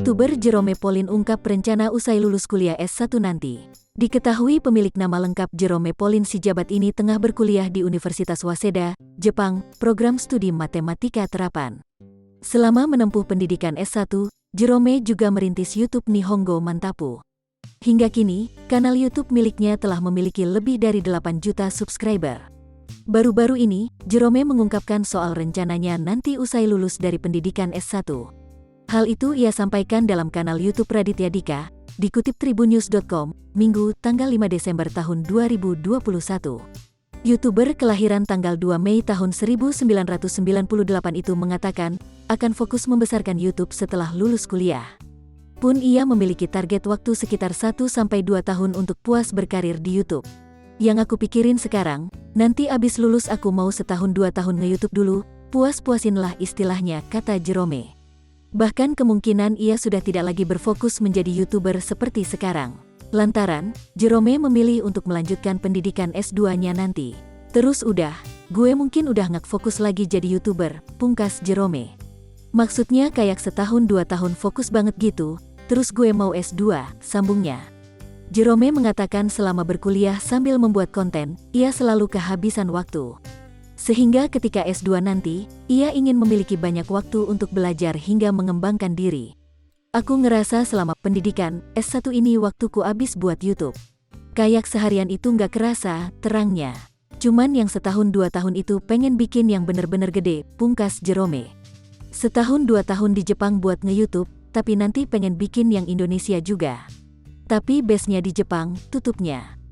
YouTuber Jerome Pauline ungkap rencana usai lulus kuliah S1 nanti. Diketahui pemilik nama lengkap Jerome Pauline Sijabat ini tengah berkuliah di Universitas Waseda, Jepang, program studi matematika terapan. Selama menempuh pendidikan S1, Jerome juga merintis YouTube Nihongo Mantapu. Hingga kini, kanal YouTube miliknya telah memiliki lebih dari 8 juta subscriber. Baru-baru ini, Jerome mengungkapkan soal rencananya nanti usai lulus dari pendidikan S1. Hal itu ia sampaikan dalam kanal YouTube Raditya Dika, dikutip tribunnews.com, Minggu, tanggal 5 Desember tahun 2021. YouTuber kelahiran tanggal 2 Mei tahun 1998 itu mengatakan, akan fokus membesarkan YouTube setelah lulus kuliah. Pun ia memiliki target waktu sekitar 1-2 tahun untuk puas berkarir di YouTube. Yang aku pikirin sekarang, nanti abis lulus aku mau 1-2 tahun nge-YouTube dulu, puas-puasinlah istilahnya, kata Jerome. Bahkan kemungkinan ia sudah tidak lagi berfokus menjadi YouTuber seperti sekarang. Lantaran, Jerome memilih untuk melanjutkan pendidikan S2-nya nanti. Terus udah, gue mungkin udah nggak fokus lagi jadi YouTuber, pungkas Jerome. Maksudnya kayak 1-2 tahun fokus banget gitu, terus gue mau S2, sambungnya. Jerome mengatakan selama berkuliah sambil membuat konten, ia selalu kehabisan waktu. Sehingga ketika S2 nanti, ia ingin memiliki banyak waktu untuk belajar hingga mengembangkan diri. Aku ngerasa selama pendidikan, S1 ini waktuku habis buat YouTube. Kayak seharian itu nggak kerasa, terangnya. Cuman yang 1-2 tahun itu pengen bikin yang bener-bener gede, pungkas Jerome. 1-2 tahun di Jepang buat nge-YouTube, tapi nanti pengen bikin yang Indonesia juga. Tapi base-nya di Jepang, tutupnya.